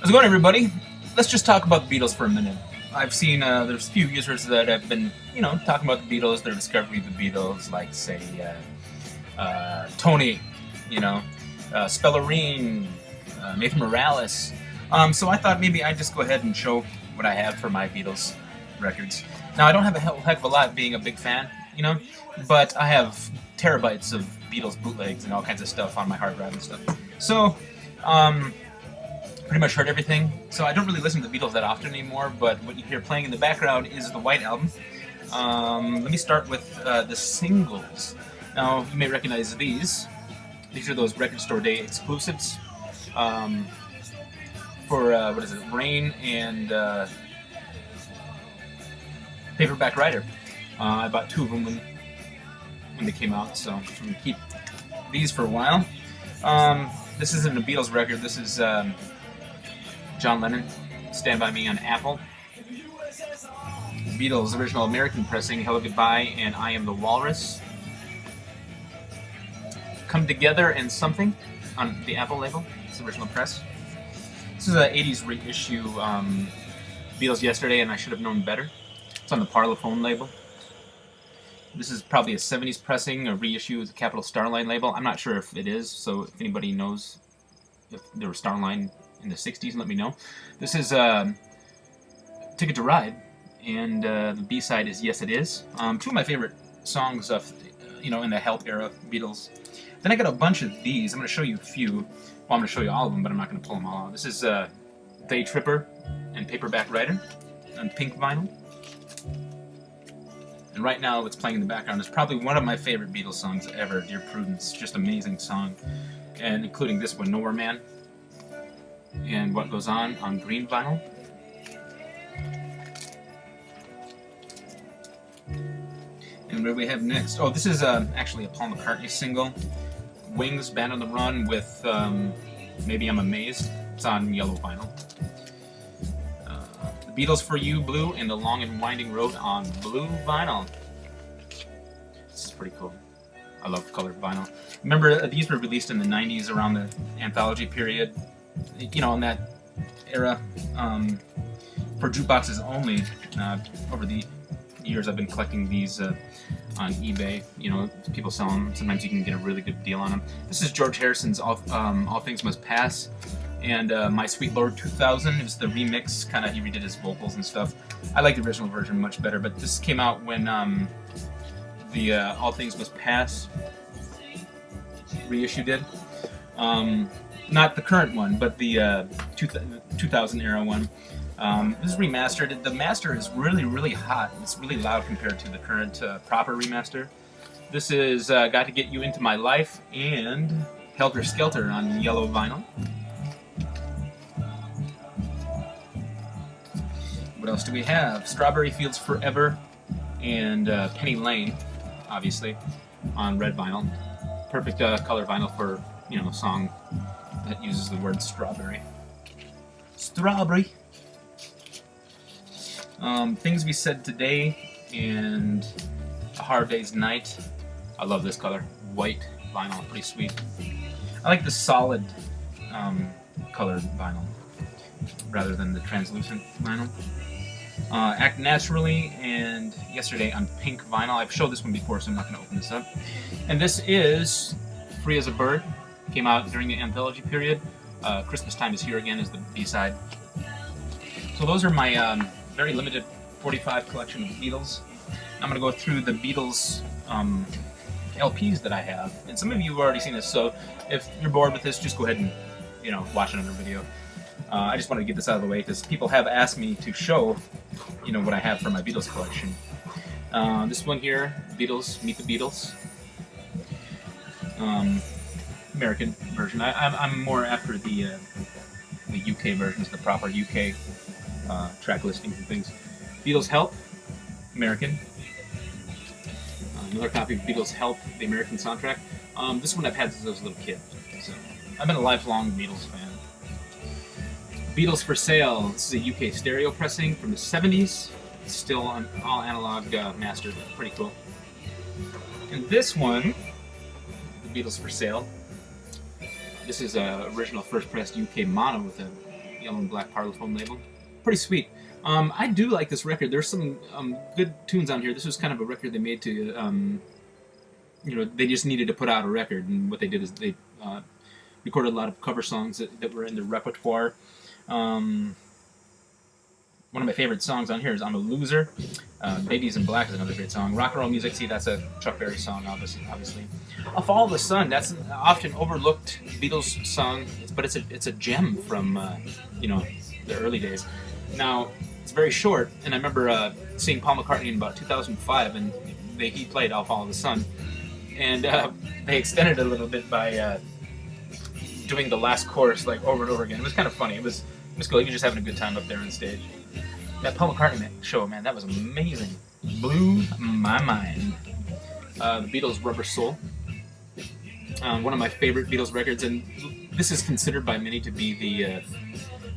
How's it going, everybody? Let's just talk about the Beatles for a minute. I've seen there's a few users that have been, talking about the Beatles, their discovery of the Beatles, like say Tony, Spellerine, Nathan Morales. So I thought maybe I'd just go ahead and show what I have for my Beatles records. Now I don't have a heck of a lot, being a big fan, but I have terabytes of Beatles bootlegs and all kinds of stuff on my hard drive and stuff. So, pretty much heard everything. So I don't really listen to the Beatles that often anymore, but what you hear playing in the background is the White Album. Let me start with the singles. Now, you may recognize these. These are those Record Store Day exclusives for, Rain and Paperback Writer. I bought two of them when they came out, so I'm going to keep these for a while. This isn't a Beatles record. This is John Lennon, Stand By Me on Apple. Beatles original American pressing, Hello Goodbye and I Am the Walrus. Come Together and Something on the Apple label. It's the original press. This is an 80s reissue, Beatles Yesterday and I Should Have Known Better. It's on the Parlophone label. This is probably a 70s pressing, a reissue of the Capitol Starline label. I'm not sure if it is, so if anybody knows if there was Starline in the 60s, let me know. This is Ticket to Ride, and the B-side is Yes It Is. Two of my favorite songs of, in the Help era Beatles. Then I got a bunch of these. I'm going to show you a few. Well, I'm going to show you all of them, but I'm not going to pull them all out. This is Day Tripper and Paperback Writer on pink vinyl. And right now, what's playing in the background is probably one of my favorite Beatles songs ever, Dear Prudence. Just an amazing song. And including this one, Nowhere Man. And What Goes On green vinyl. And what do we have next? Oh, this is actually a Paul McCartney single. Wings, Band on the Run with Maybe I'm Amazed. It's on yellow vinyl. The Beatles for You, blue, and The Long and Winding Road on blue vinyl. This is pretty cool. I love colored vinyl. Remember, these were released in the 90s around the anthology period. In that era, for jukeboxes only. Over the years, I've been collecting these on eBay. People sell them. Sometimes you can get a really good deal on them. This is George Harrison's All Things Must Pass, and My Sweet Lord 2000. It was the remix, kind of. He redid his vocals and stuff. I like the original version much better, but this came out when the All Things Must Pass reissue did. Not the current one, but the 2000 era one. This is remastered. The master is really, really hot. It's really loud compared to the current proper remaster. This is Got to Get You Into My Life and Helter Skelter on yellow vinyl. What else do we have? Strawberry Fields Forever and Penny Lane, obviously, on red vinyl. Perfect color vinyl for, a song that uses the word strawberry. Strawberry. Things We Said Today and A Hard Day's Night. I love this color. White vinyl, pretty sweet. I like the solid colored vinyl rather than the translucent vinyl. Act Naturally and Yesterday on pink vinyl. I've showed this one before, so I'm not going to open this up. And this is Free as a Bird. Came out during the anthology period. Christmas Time Is Here Again is the B-side. So those are my very limited 45 collection of the Beatles. I'm going to go through the Beatles LPs that I have. And some of you have already seen this, so if you're bored with this, just go ahead and watch another video. I just wanted to get this out of the way because people have asked me to show what I have for my Beatles collection. This one here, Beatles, Meet the Beatles. American version. I'm more after the UK versions, the proper UK track listings and things. Beatles Help, American. Another copy of Beatles Help, the American soundtrack. This one I've had since I was a little kid, so I've been a lifelong Beatles fan. Beatles for Sale. This is a UK stereo pressing from the 70s. It's still on all analog master. Pretty cool. And this one, the Beatles for Sale. This is a original first pressed UK mono with a the album Black Parlophone label. Pretty sweet. I do like this record. There's some good tunes on here. This was kind of a record they made to, they just needed to put out a record, and what they did is they recorded a lot of cover songs that were in their repertoire. One of my favorite songs on here is "I'm a Loser." "Babies in Black" is another great song. Rock and roll music, see, that's a Chuck Berry song, obviously. "I'll Follow the Sun," that's an often overlooked Beatles song, but it's a gem from the early days. Now, it's very short, and I remember seeing Paul McCartney in about 2005, and he played "I'll Follow the Sun," and they extended it a little bit by doing the last chorus like over and over again. It was kind of funny. It was cool. He was just having a good time up there on stage. That Paul McCartney show, man, that was amazing. Blew my mind. The Beatles' Rubber Soul. One of my favorite Beatles records, and this is considered by many to be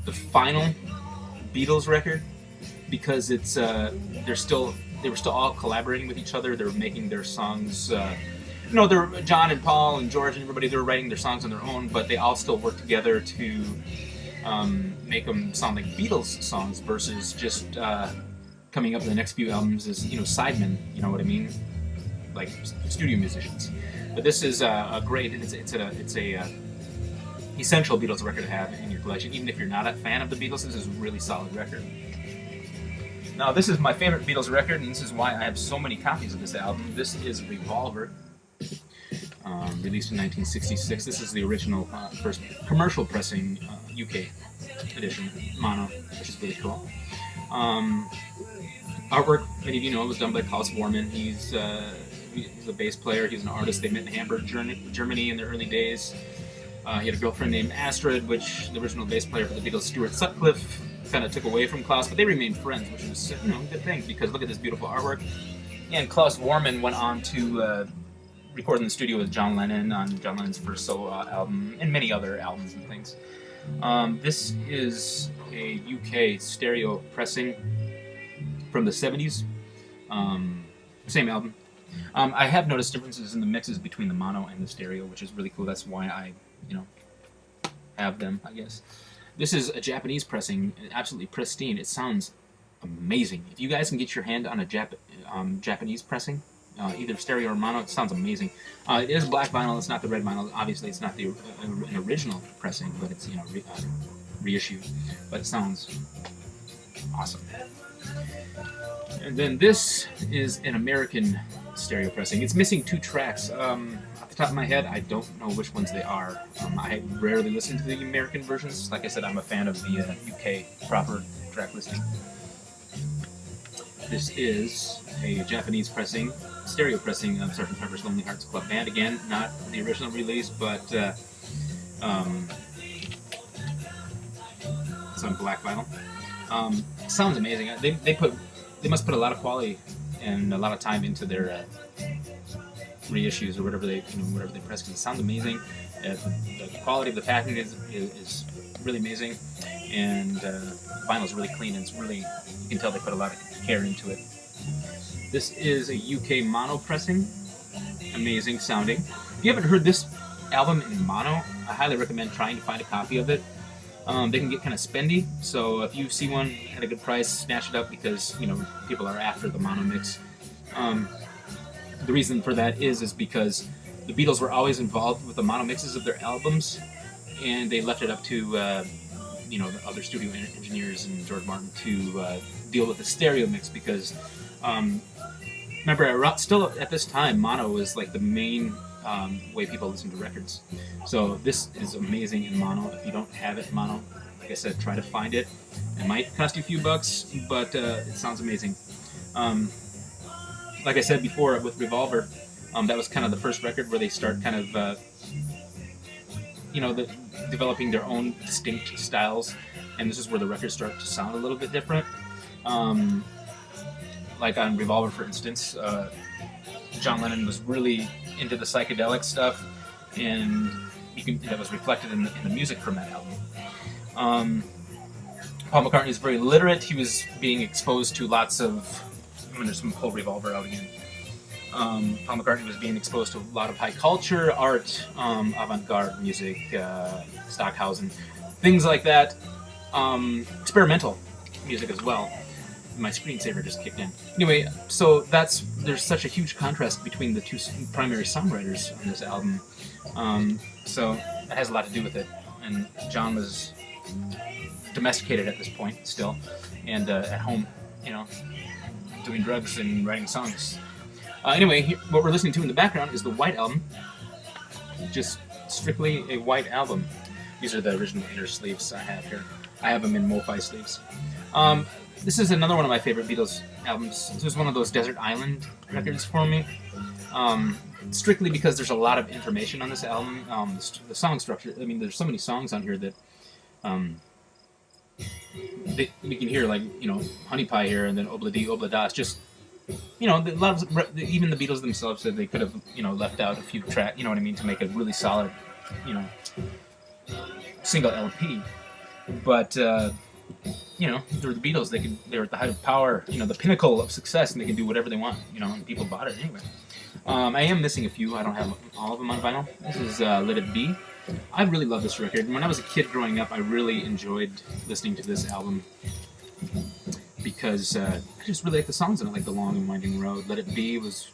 the final Beatles record, because it's they were still all collaborating with each other. They were making their songs. They're John and Paul and George and everybody. They were writing their songs on their own, but they all still worked together to make them sound like Beatles songs versus just coming up in the next few albums as sidemen. You know what I mean? Like studio musicians. But this is a great. It's a essential Beatles record to have in your collection, even if you're not a fan of the Beatles. This is a really solid record. Now, this is my favorite Beatles record, and this is why I have so many copies of this album. This is Revolver, released in 1966. This is the original first commercial pressing UK edition, mono, which is really cool. Artwork, many of you know, was done by Klaus Voormann. He's a bass player. He's an artist. They met in Hamburg, Germany in the early days. He had a girlfriend named Astrid, which the original bass player for the Beatles, Stuart Sutcliffe, kind of took away from Klaus, but they remained friends, which was a good thing, because look at this beautiful artwork. And Klaus Voormann went on to record in the studio with John Lennon on John Lennon's first solo album, and many other albums and things. This is a UK stereo pressing from the 70s. Same album. I have noticed differences in the mixes between the mono and the stereo, which is really cool. That's why I, have them, I guess. This is a Japanese pressing, absolutely pristine. It sounds amazing. If you guys can get your hand on a Japanese pressing, either stereo or mono, it sounds amazing. It is black vinyl. It's not the red vinyl. Obviously, it's not an original pressing, but it's reissue. But it sounds awesome. And then this is an American stereo pressing. It's missing 2 tracks. Off the top of my head, I don't know which ones they are. I rarely listen to the American versions. Like I said, I'm a fan of the UK proper track listing. This is a Japanese pressing, stereo pressing of Sgt. Pepper's Lonely Hearts Club Band. Again, not the original release, but it's on black vinyl. Sounds amazing. They must put a lot of quality and a lot of time into their reissues or whatever they press, because it sounds amazing. The quality of the packaging is really amazing, and vinyl is really clean, and it's really, you can tell they put a lot of care into it. This is a UK mono pressing, amazing sounding. If you haven't heard this album in mono, I highly recommend trying to find a copy of it. They can get kind of spendy, so if you see one at a good price, snatch it up, because people are after the mono mix. The reason for that is because the Beatles were always involved with the mono mixes of their albums, and they left it up to the other studio engineers and George Martin to deal with the stereo mix, because remember, still at this time, mono was like the main way people listen to records. So this is amazing in mono. If you don't have it in mono, like I said, try to find it. It might cost you a few bucks, but it sounds amazing. Like I said before with Revolver, that was kind of the first record where they start kind of developing their own distinct styles, and this is where the records start to sound a little bit different. Like on Revolver, for instance, John Lennon was really into the psychedelic stuff, and that was reflected in the music from that album. Paul McCartney is very literate. He was being exposed to lots of, there's some whole Revolver out again. Paul McCartney was being exposed to a lot of high culture, art, avant-garde music, Stockhausen, things like that. experimental music as well. My screensaver just kicked in. Anyway, so there's such a huge contrast between the two primary songwriters on this album. So that has a lot to do with it. And John was domesticated at this point still, and at home, doing drugs and writing songs. Anyway, what we're listening to in the background is the White Album. Just strictly a White album. These are the original inner sleeves I have here. I have them in MoFi sleeves. This is another one of my favorite Beatles albums. This was one of those desert island records for me. Strictly because there's a lot of information on this album. The song structure, there's so many songs on here that we can hear, like, Honey Pie here, and then Obla Di, Obla Da. It's just, even the Beatles themselves said they could have, left out a few tracks, to make a really solid, single LP. But, they were the Beatles. They were at the height of power, the pinnacle of success, and they can do whatever they want, and people bought it anyway. I am missing a few. I don't have all of them on vinyl. This is Let It Be. I really love this record. When I was a kid growing up, I really enjoyed listening to this album because I just really like the songs on it, like The Long and Winding Road. Let It Be was,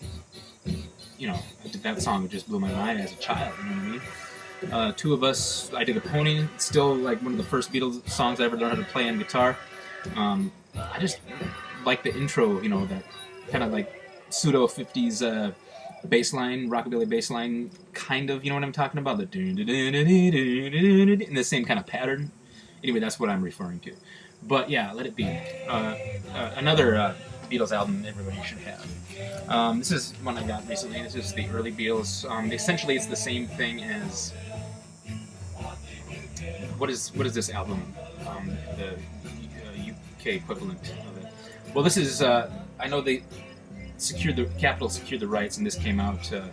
that song just blew my mind as a child, you know what I mean? Two of Us, I Dig a Pony, it's still like one of the first Beatles songs I ever learned how to play on guitar. I just like the intro, that kind of like pseudo 50s bassline, rockabilly bassline, kind of, you know what I'm talking about? The in the same kind of pattern. Anyway, that's what I'm referring to. But yeah, Let It Be. Another Beatles album everybody should have. This is one I got recently. This is the early Beatles. Essentially, it's the same thing as... What is this album? The UK equivalent of it. Well, this is... I know Capitol secured the rights, and this came out, a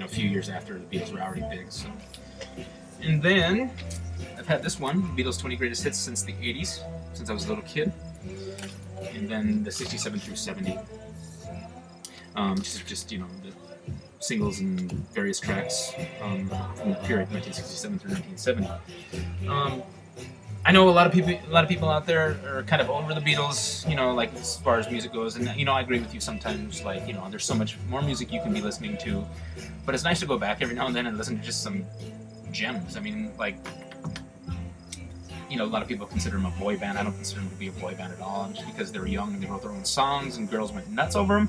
few years after the Beatles were already big. So. And then I've had this one, Beatles 20 Greatest Hits since the 80s, since I was a little kid, and then the 67 through 70. Just the singles and various tracks from the period 1967 through 1970. I know a lot of people out there are kind of over the Beatles, like as far as music goes, and I agree with you sometimes. Like, there's so much more music you can be listening to, but it's nice to go back every now and then and listen to just some gems. A lot of people consider them a boy band. I don't consider them to be a boy band at all, just because they were young and they wrote their own songs and girls went nuts over them.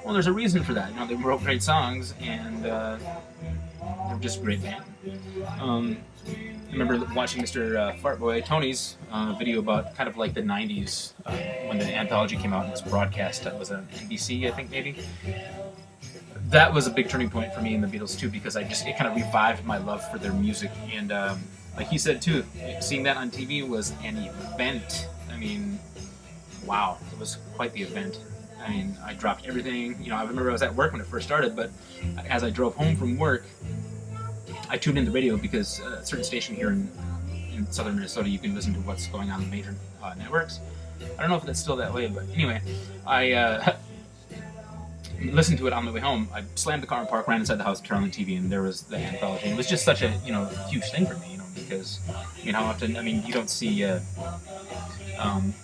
Well, there's a reason for that. They wrote great songs, and they're just a great band. I remember watching Mr. Fartboy Tony's video about kind of like the 90s when the anthology came out and was broadcast. That was on NBC, I think, maybe. That was a big turning point for me in the Beatles, too, because it kind of revived my love for their music. And like he said, too, seeing that on TV was an event. Wow, it was quite the event. I dropped everything. I remember I was at work when it first started, but as I drove home from work, I tuned in the radio because a certain station here in southern Minnesota, you can listen to what's going on in major networks. I don't know if that's still that way, but anyway, I listened to it on the way home. I slammed the car in park, ran inside the house, turned on the TV, and there was the anthology. It was just such a huge thing for me, because how often you don't see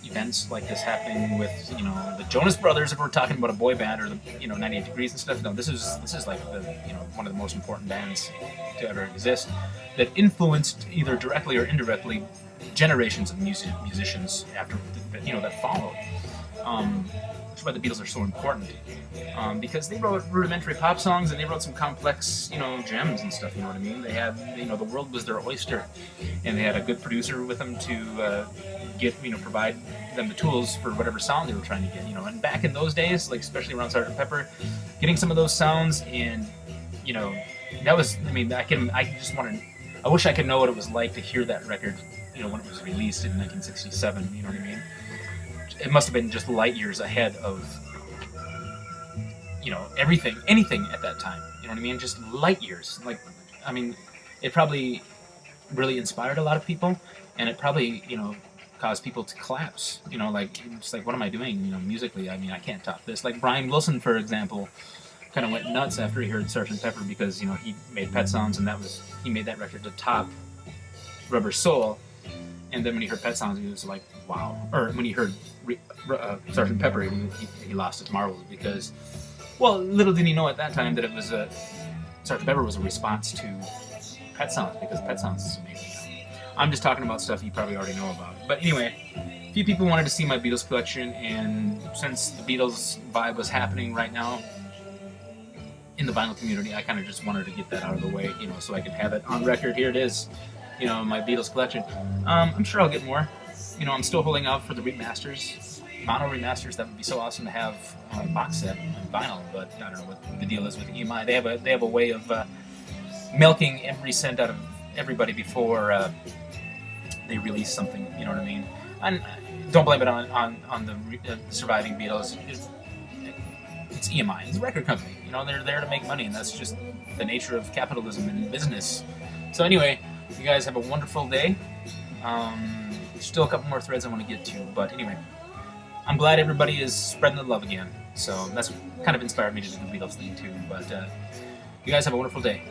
events like this happening with the Jonas Brothers, if we're talking about a boy band, or the 98 Degrees and stuff. No, this is like the one of the most important bands to ever exist, that influenced either directly or indirectly generations of musicians after that followed. Which is why the Beatles are so important, because they wrote rudimentary pop songs and they wrote some complex gems and stuff. You know what I mean? They had the world was their oyster, and they had a good producer with them to provide them the tools for whatever sound they were trying to get. And back in those days, like especially around Sgt. Pepper, getting some of those sounds, and that was I wish I could know what it was like to hear that record when it was released in 1967. You know what I mean? It must have been just light years ahead of anything at that time. You know what I mean? Just light years. It probably really inspired a lot of people, and it probably caused people to collapse. It's like, what am I doing? Musically, I can't top this. Like Brian Wilson, for example, kind of went nuts after he heard Sgt. Pepper, because he made Pet Sounds, and he made that record to top Rubber Soul. And then when he heard Pet Sounds, he was like, wow. Or when he heard Sergeant Pepper, he lost his marbles because, well, little did he know at that time that it was Sergeant Pepper was a response to Pet Sounds, because Pet Sounds is amazing. I'm just talking about stuff you probably already know about. But anyway, a few people wanted to see my Beatles collection, and since the Beatles vibe was happening right now in the vinyl community, I kind of just wanted to get that out of the way, so I could have it on record. Here it is, my Beatles collection. I'm sure I'll get more. I'm still holding out for the remasters, mono remasters. That would be so awesome to have on a box set on vinyl. But I don't know what the deal is with EMI. They have a way of milking every cent out of everybody before they release something. You know what I mean? And don't blame it on the surviving Beatles. It's EMI. It's a record company. They're there to make money, and that's just the nature of capitalism and business. So anyway, you guys have a wonderful day. There's still a couple more threads I want to get to, but anyway, I'm glad everybody is spreading the love again. So that's kind of inspired me to do the Beatles thing too. But you guys have a wonderful day.